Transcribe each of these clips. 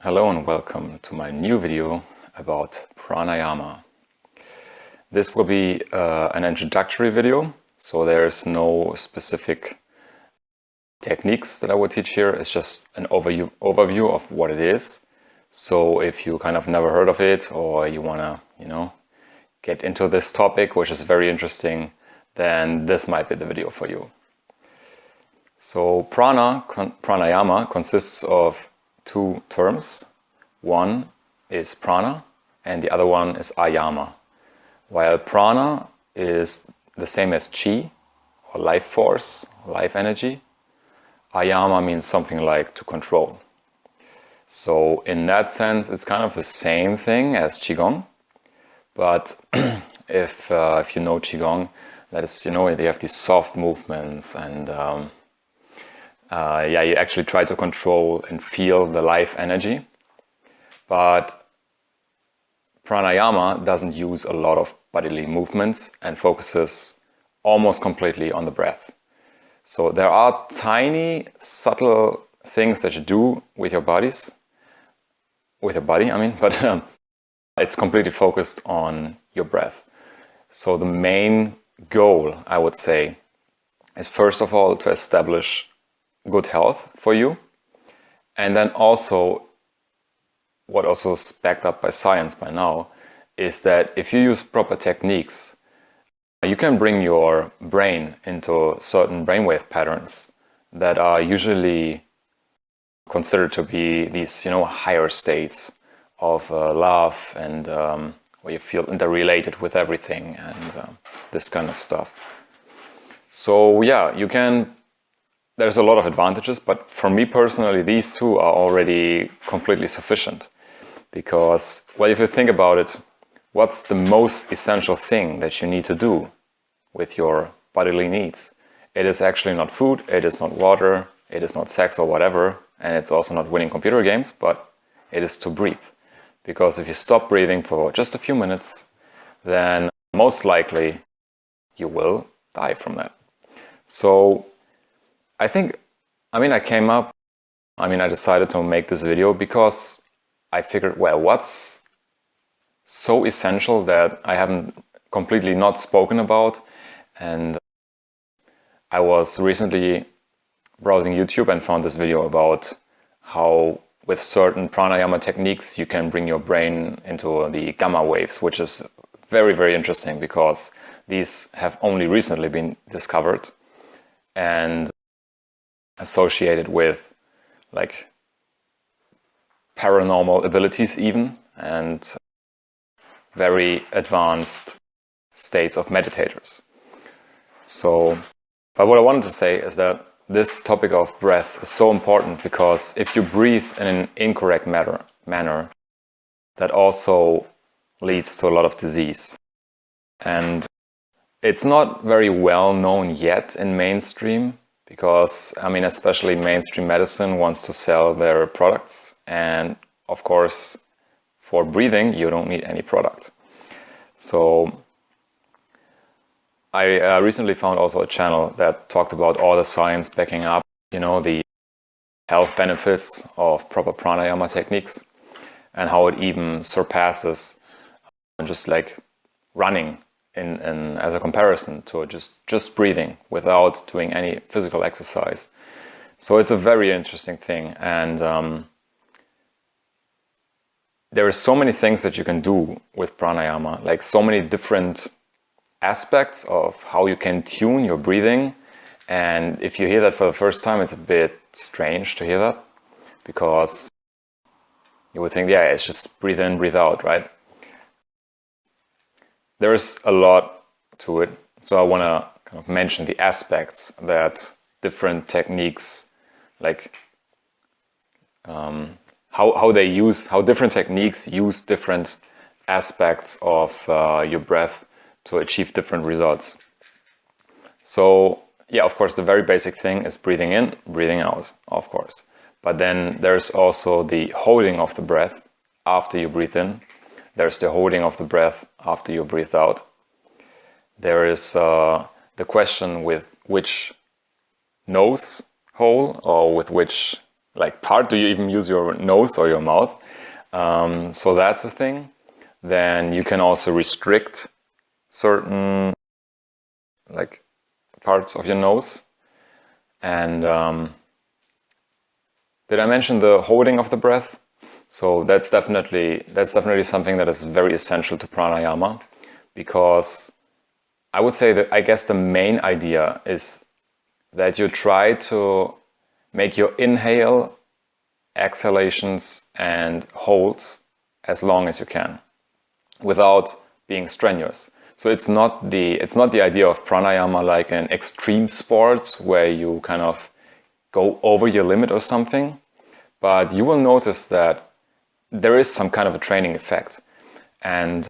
Hello and welcome to my new video about pranayama. This will be an introductory video, so there's no specific techniques that I will teach here. It's just an overview of what it is. So if you kind of never heard of it, or you want to, get into this topic, which is very interesting, then this might be the video for you. So pranayama consists of two terms. One is prana and the other one is ayama. While prana is the same as chi, or life force, life energy, ayama means something like to control. So in that sense, it's kind of the same thing as qigong. But if you know qigong, that is, they have these soft movements and you actually try to control and feel the life energy. But pranayama doesn't use a lot of bodily movements and focuses almost completely on the breath. So there are tiny, subtle things that you do with your body, but it's completely focused on your breath. So the main goal, I would say, is first of all to establish good health for you, and then also what also is backed up by science by now is that if you use proper techniques, you can bring your brain into certain brainwave patterns that are usually considered to be these higher states of love and where you feel interrelated with everything and this kind of stuff. So yeah, there's a lot of advantages, but for me personally, these two are already completely sufficient. Because, well, if you think about it, what's the most essential thing that you need to do with your bodily needs? It is actually not food, it is not water, it is not sex or whatever, and it's also not winning computer games, but it is to breathe. Because if you stop breathing for just a few minutes, then most likely you will die from that. So I decided to make this video because I figured, well, what's so essential that I haven't completely not spoken about? And I was recently browsing YouTube and found this video about how with certain pranayama techniques you can bring your brain into the gamma waves, which is very, very interesting because these have only recently been discovered and associated with like paranormal abilities even, and very advanced states of meditators. So, but what I wanted to say is that this topic of breath is so important because if you breathe in an incorrect manner, that also leads to a lot of disease. And it's not very well known yet in mainstream because, especially mainstream medicine wants to sell their products. And of course, for breathing, you don't need any product. So I recently found also a channel that talked about all the science backing up, the health benefits of proper pranayama techniques and how it even surpasses just like running in as a comparison to just breathing without doing any physical exercise. So it's a very interesting thing, and there are so many things that you can do with pranayama, like so many different aspects of how you can tune your breathing. And if you hear that for the first time, it's a bit strange to hear that because you would think, yeah, it's just breathe in, breathe out, right? There's a lot to it. So I want to kind of mention the aspects that different techniques, like how different techniques use different aspects of your breath to achieve different results. So yeah, of course, the very basic thing is breathing in, breathing out, of course. But then there's also the holding of the breath after you breathe in. There's the holding of the breath after you breathe out. There is the question with which nose hole or with which like part? Do you even use your nose or your mouth? So that's a thing. Then you can also restrict certain like parts of your nose. And did I mention the holding of the breath? So that's definitely something that is very essential to pranayama, because I would say that I guess the main idea is that you try to make your inhale, exhalations and holds as long as you can without being strenuous. So it's not the idea of pranayama like in extreme sports where you kind of go over your limit or something, but you will notice that there is some kind of a training effect. And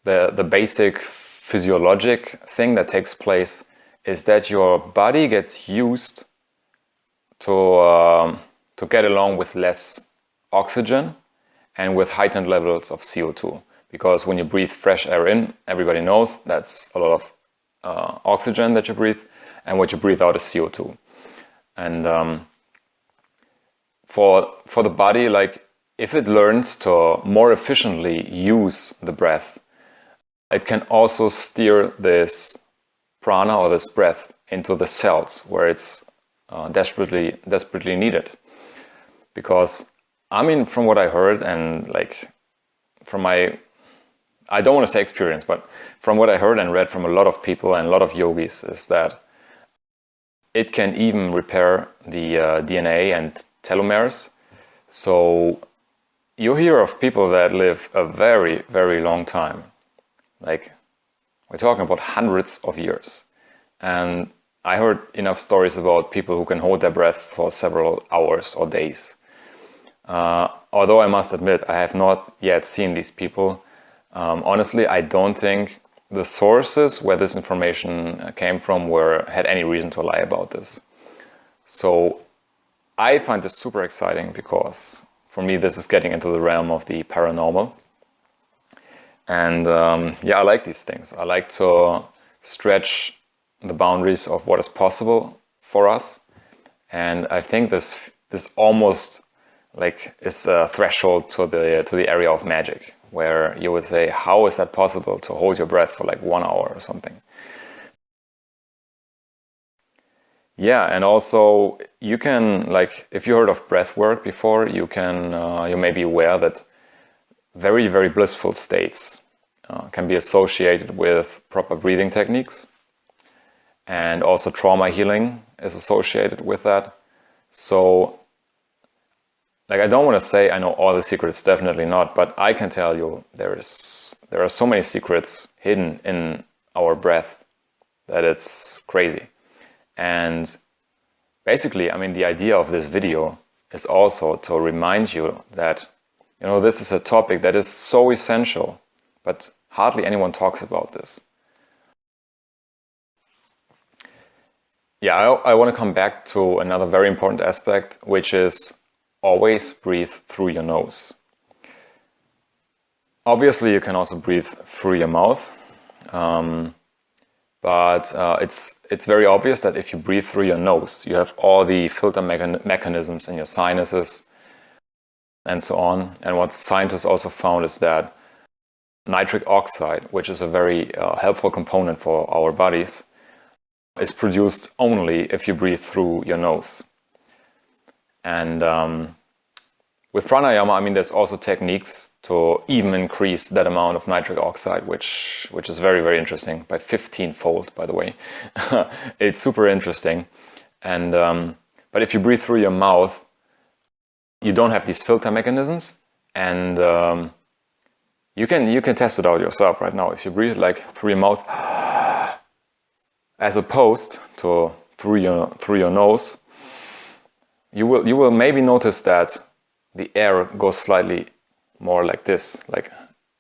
the basic physiologic thing that takes place is that your body gets used to get along with less oxygen and with heightened levels of CO2. Because when you breathe fresh air in, everybody knows that's a lot of oxygen that you breathe, and what you breathe out is CO2. And for the body, like if it learns to more efficiently use the breath, it can also steer this prana or this breath into the cells where it's desperately needed. Because I mean, from what I heard and like from my, I don't want to say experience, but from what I heard and read from a lot of people and a lot of yogis, is that it can even repair the DNA and telomeres. So you hear of people that live a very, very long time. Like we're talking about hundreds of years. And I heard enough stories about people who can hold their breath for several hours or days. Although I must admit, I have not yet seen these people. Honestly, I don't think the sources where this information came from had any reason to lie about this. So I find this super exciting because for me this is getting into the realm of the paranormal. And yeah, I like these things. I like to stretch the boundaries of what is possible for us. And I think this almost like is a threshold to the area of magic, where you would say, how is that possible to hold your breath for like 1 hour or something? Yeah, and also you can, like, if you heard of breath work before, you may be aware that very, very blissful states can be associated with proper breathing techniques, and also trauma healing is associated with that. So like, I don't want to say I know all the secrets, definitely not, but I can tell you there are so many secrets hidden in our breath that it's crazy. And basically, I mean, the idea of this video is also to remind you that, you know, this is a topic that is so essential, but hardly anyone talks about this. Yeah, I want to come back to another very important aspect, which is always breathe through your nose. Obviously, you can also breathe through your mouth, but it's very obvious that if you breathe through your nose, you have all the filter mechanisms in your sinuses and so on. And what scientists also found is that nitric oxide, which is a very helpful component for our bodies, is produced only if you breathe through your nose. And with pranayama, I mean, there's also techniques to even increase that amount of nitric oxide, which is very, very interesting, by 15-fold, by the way. It's super interesting. And but if you breathe through your mouth, you don't have these filter mechanisms, and you can test it out yourself right now. If you breathe like through your mouth, as opposed to through your nose, you will maybe notice that the air goes slightly more like this, like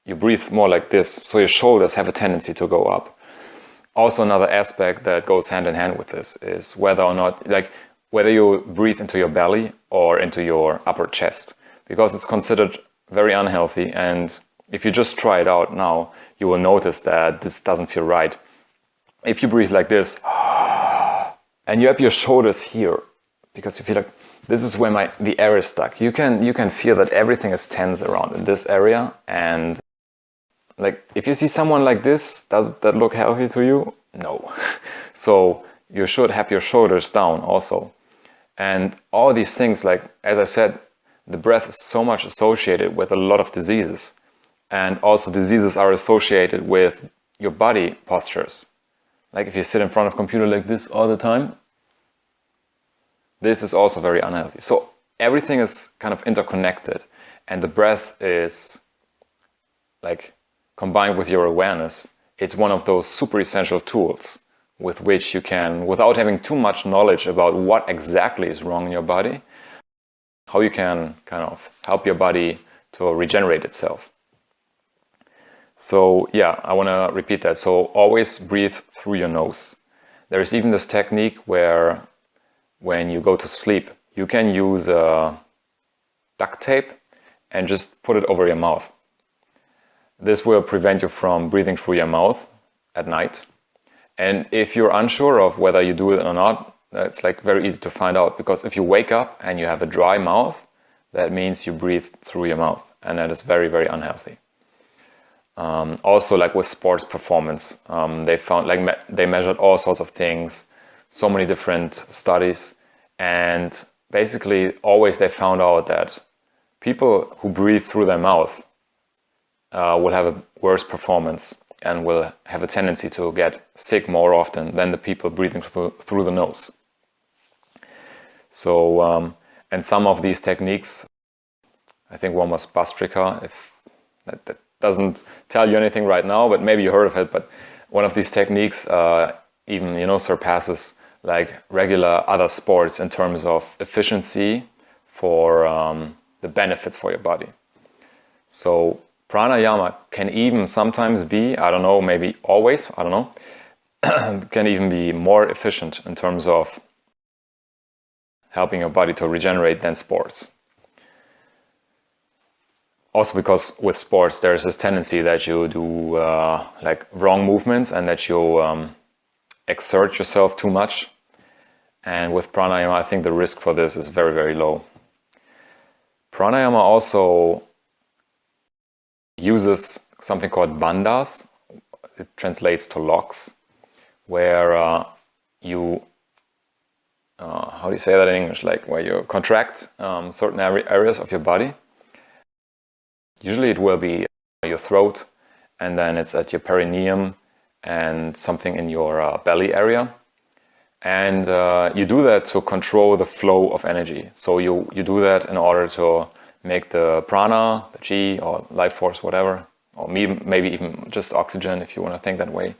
you breathe more like this, so your shoulders have a tendency to go up. Also, another aspect that goes hand in hand with this is whether or not, like, whether you breathe into your belly or into your upper chest, because it's considered very unhealthy. And if you just try it out now, you will notice that this doesn't feel right. If you breathe like this and you have your shoulders here, because you feel like this is where the air is stuck. You can feel that everything is tense around in this area. And like, if you see someone like this, does that look healthy to you? No. So you should have your shoulders down also. And all these things, like, as I said, the breath is so much associated with a lot of diseases. And also diseases are associated with your body postures. Like if you sit in front of a computer like this all the time, this is also very unhealthy. So everything is kind of interconnected, and the breath is like combined with your awareness. It's one of those super essential tools with which you can, without having too much knowledge about what exactly is wrong in your body, how you can kind of help your body to regenerate itself. So yeah, I want to repeat that. So always breathe through your nose. There is even this technique where when you go to sleep, you can use duct tape and just put it over your mouth. This will prevent you from breathing through your mouth at night. And if you're unsure of whether you do it or not, it's like very easy to find out, because if you wake up and you have a dry mouth, that means you breathe through your mouth, and that is very, very unhealthy. Also, like with sports performance, they found, like, they measured all sorts of things, so many different studies, and basically always they found out that people who breathe through their mouth will have a worse performance and will have a tendency to get sick more often than the people breathing through the nose. So, and some of these techniques, I think one was Bastrika, if that doesn't tell you anything right now, but maybe you heard of it, but one of these techniques even, you know, surpasses like regular other sports in terms of efficiency for the benefits for your body. So pranayama can even sometimes be, I don't know, maybe always, I don't know, can even be more efficient in terms of helping your body to regenerate than sports. Also because with sports there is this tendency that you do like wrong movements and that you exert yourself too much. And with pranayama, I think the risk for this is very, very low. Pranayama also uses something called bandhas. It translates to locks, where you, how do you say that in English? Like where you contract certain areas of your body. Usually it will be your throat, and then it's at your perineum and something in your belly area. And you do that to control the flow of energy. So you do that in order to make the prana, the chi, or life force, whatever, or maybe even just oxygen, if you want to think that way.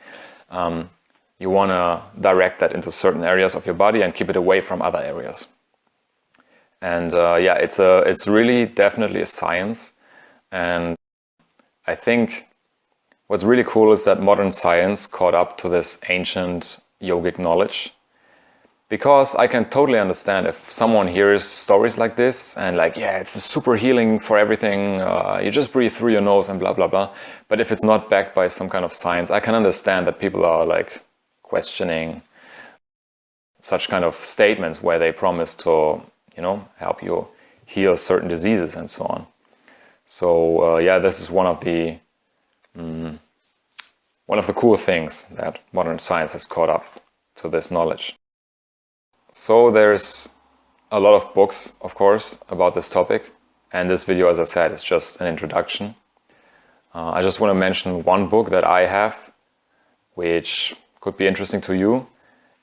You want to direct that into certain areas of your body and keep it away from other areas. And yeah, it's really definitely a science. And I think what's really cool is that modern science caught up to this ancient yogic knowledge. Because I can totally understand if someone hears stories like this and like, yeah, it's super healing for everything, you just breathe through your nose and blah, blah, blah. But if it's not backed by some kind of science, I can understand that people are like questioning such kind of statements where they promise to, you know, help you heal certain diseases and so on. So yeah, this is one of the cool things that modern science has caught up to this knowledge. So there's a lot of books, of course, about this topic, and this video, as I said, is just an introduction. I just want to mention one book that I have, which could be interesting to you.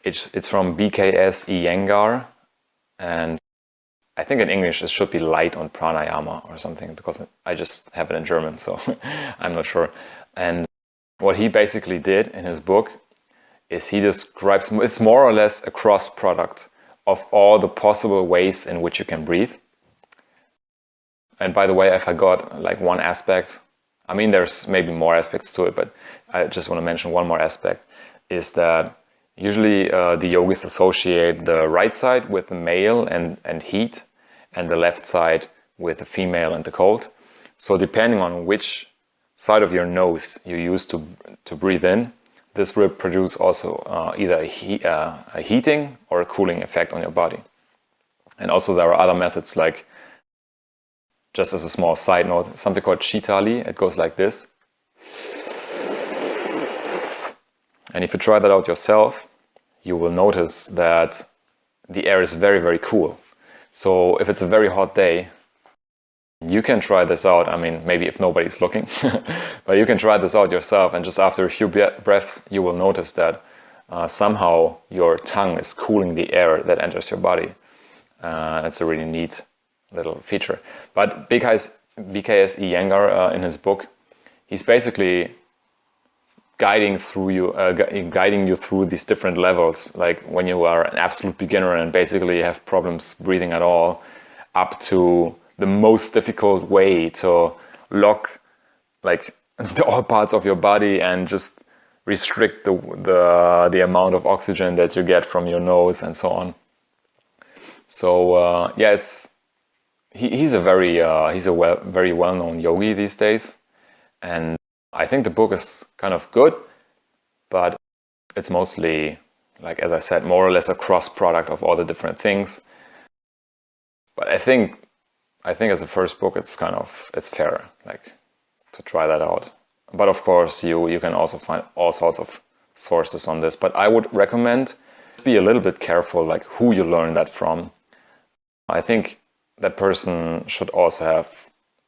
It's from BKS Iyengar, and I think in English it should be Light on Pranayama or something, because I just have it in German, so I'm not sure. And what he basically did in his book is he describes, it's more or less a cross product of all the possible ways in which you can breathe. And by the way, I forgot like one aspect. I mean, there's maybe more aspects to it, but I just want to mention one more aspect, is that usually the yogis associate the right side with the male and heat, and the left side with the female and the cold. So depending on which side of your nose you use to breathe in, this will produce also either a heating or a cooling effect on your body. And also there are other methods, like, just as a small side note, something called Chitali. It goes like this. And if you try that out yourself, you will notice that the air is very, very cool. So if it's a very hot day, you can try this out. I mean, maybe if nobody's looking, but you can try this out yourself. And just after a few breaths, you will notice that somehow your tongue is cooling the air that enters your body. It's a really neat little feature. But BKS Iyengar, in his book, he's basically guiding you through these different levels, like when you are an absolute beginner and basically have problems breathing at all, up to the most difficult way to lock like all parts of your body and just restrict the amount of oxygen that you get from your nose and so on. So yeah, he's a very well-known yogi these days, and I think the book is kind of good, but it's mostly, like, as I said, more or less a cross product of all the different things. But I think as a first book, it's fair, like, to try that out. But of course, you can also find all sorts of sources on this. But I would recommend be a little bit careful, like, who you learn that from. I think that person should also have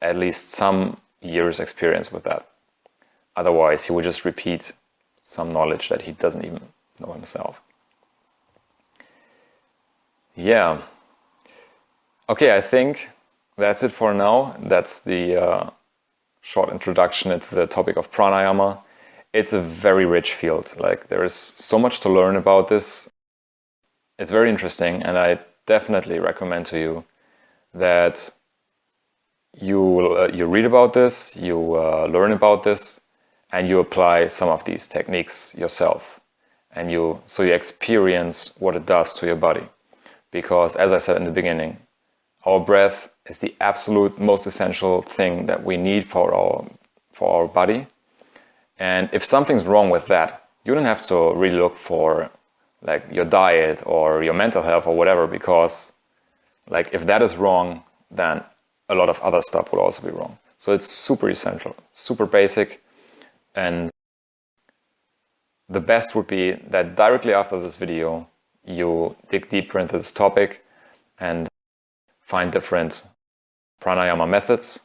at least some years experience with that. Otherwise, he will just repeat some knowledge that he doesn't even know himself. Yeah. Okay, I think that's it for now. That's the short introduction into the topic of pranayama. It's a very rich field. Like, there is so much to learn about this. It's very interesting, and I definitely recommend to you that you read about this, you learn about this, and you apply some of these techniques yourself, and so you experience what it does to your body. Because, as I said in the beginning, our breath is the absolute most essential thing that we need for our body. And if something's wrong with that, you don't have to really look for, like, your diet or your mental health or whatever, because, like, if that is wrong, then a lot of other stuff will also be wrong. So it's super essential, super basic. And the best would be that directly after this video, you dig deeper into this topic and find different pranayama methods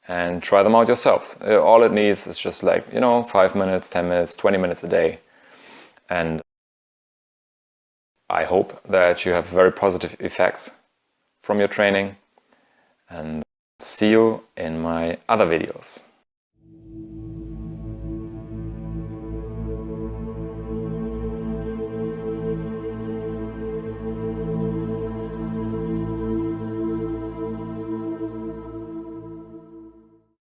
and try them out yourself. All it needs is just, like, 5 minutes, 10 minutes, 20 minutes a day. And I hope that you have very positive effects from your training, and see you in my other videos.